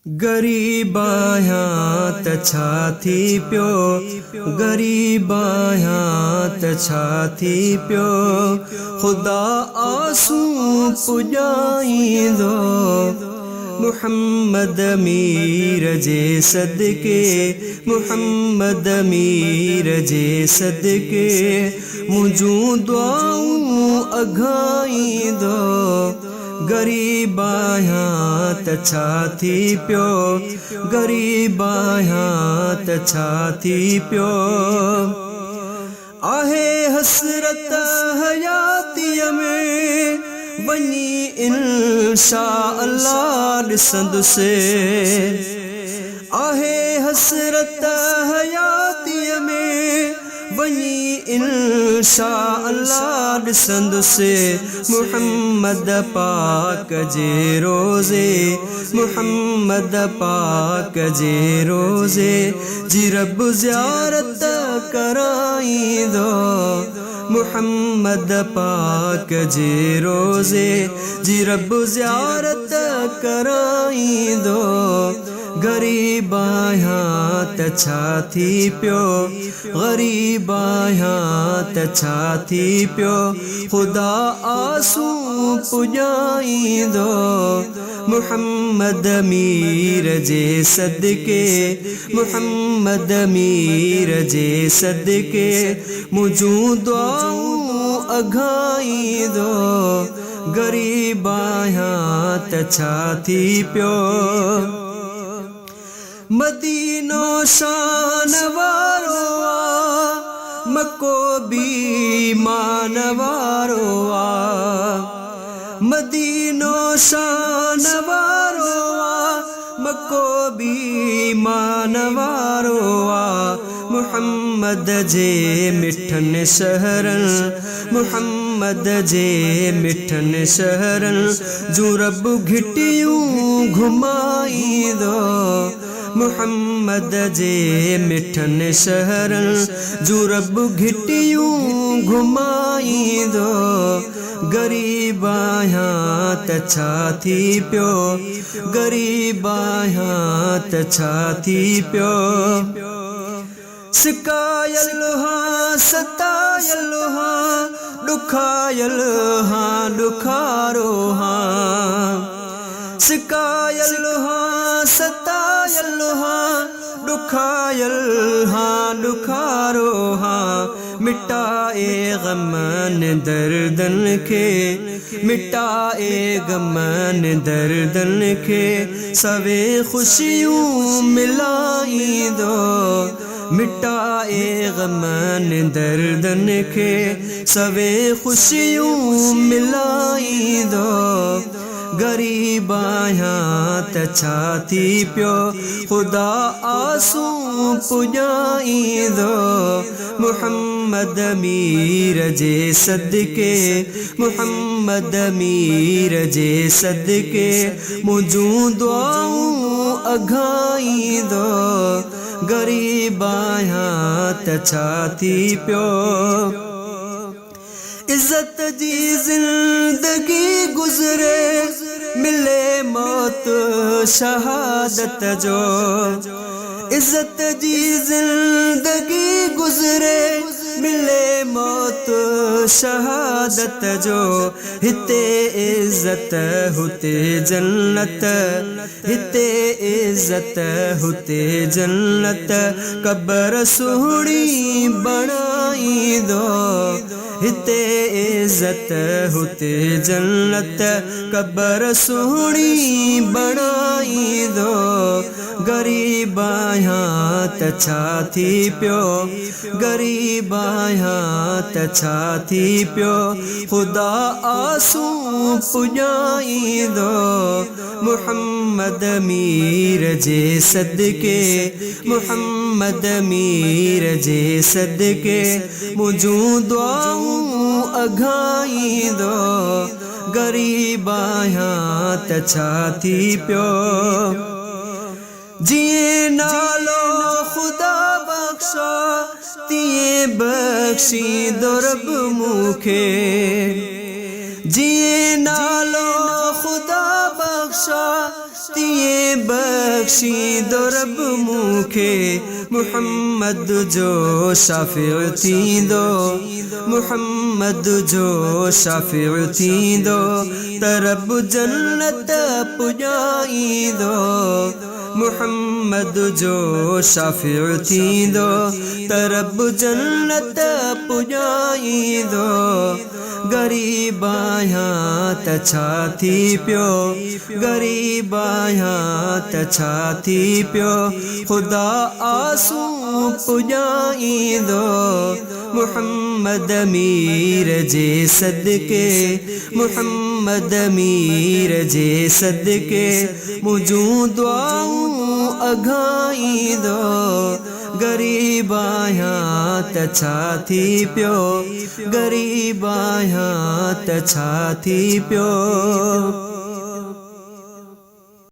गरीब आहियां त छा थी पियो, गरीब आहियां त छा थी पियो, ख़ुदा आंसू पुॼाईंदो मुहम्मद अमीर जे सदके, मुहम्मद अमीर जे सदके मुंहिंजूं दुआऊं अघाईंदो। गरीब आहियां त छा थी पियो, गरीब आहियां त छा थी पियो, आहे हसरत हयातीअ में वञी इंशा अल्लाह ॾिसंदुसि, आहे हसरत हयातीअ में वञी इंशा अल्लाह ॾिसंदुसि। मुहम्मद पाक जे रोज़े, मुहम्मद पाक जे रोज़े जी रब ज़ियारत कराईंदो, मुहम्मद पाक जे रोज़े जी रब ज़ियारत कराईंदो। गरीब आहियां त छा थी पियो, गरीब आहियां त छा थी पियो, ख़ुदा आंसू पुॼाईंदो मुहम्मद अमीर जे सदके, मुहम्मद अमीर जे सदके मुंहिंजूं दुआऊं अघाईंदो। गरीब आहियां त छा थी पियो, मदीनो शान वारो आ, मको बि मान वारो आ, मदीनो शान वारो आ, मको बि मान वारो आ। मुहम्मद जे मिठनि शहरनि, मुहम्मद जे मिठनि शहरनि जूं रब घिटियूं घुमाईंदो, मुहम्मद जे मिठनि शहरनि जूं रब घिटियूं घुमाईंदो। गरीब आहियां त छा थी पियो, गरीब आहियां त छा थी पियो, सिकायल हां सतायल हां ॾुखायल हां ॾुखारो हां, सिकायल हां सतायल हां ॾुखायल हां ॾुखारो हां। मिटाए ग़मन दर्दन खे, मिटाए ग़मन दर्दन खे सवे ख़ुशियूं मिलाईंदो, मिटाए ग़मन दर्दन खे सवे ख़ुशियूं मिलाईंदो। गरीब आहियां त छा थी पियो, ख़ुदा आंसू पुॼाईंदो मुहम्मद अमीर जे सदके, मुहम्मद अमीर जे सदके मुंहिंजूं दुआऊं अघाईंदो। गरीब आहियां त छा थी पियो, इज़्ज़त जी ज़िंदगी गुज़रे मिले मौत शहादत जो, इज़्ज़त जी ज़िंदगी गुज़रे मिले मौत शहादत जो। हिते इज़्ज़त हुते जन्नत, हिते इज़्ज़त हुते जन्नत क़ब्र सुहिणी बणाईंदो, हिते इज़्ज़त हुते जन्नत क़ब्र सुहिणी बणाईंदो। गरीब आहियां त छा थी पियो, गरीब आहियां त छा थी पियो, ख़ुदा आंसू पुॼाईंदो मुहम्मद अमीर जे सदके, मुहम्मद अमीर जे सदके मुंहिंजूं दुआऊं अघाईंदो। गरीब आहियां त छा थी पियो, जिए नालो ख़ुदा बख्शा तीअं बख्शींदो रब मूंखे, जिए नालो ख़ुदा बख्शा तिए बख्शी दो रब मूखे मुहम्मद जो शाफिअ थींदो मुहम्मद जो शाफिअ थींदो त रब जन्नत पुॼाईंदो मुहम्मद जो शाफिअ थींदो त रब जन्नत पुॼाईंदो गरीब आहियां त छा थी पियो गरीब आहियां त छा थी पियो ख़ुदा आसूं पुॼाईंदो मुहम्मद अमीर जे सदके मुहम्मद अमीर जे सदके मुंहिंजूं दुआऊं अघाईंदो गरीब आहियां त छा थी पियो गरीब आहियां त छा थी पियो।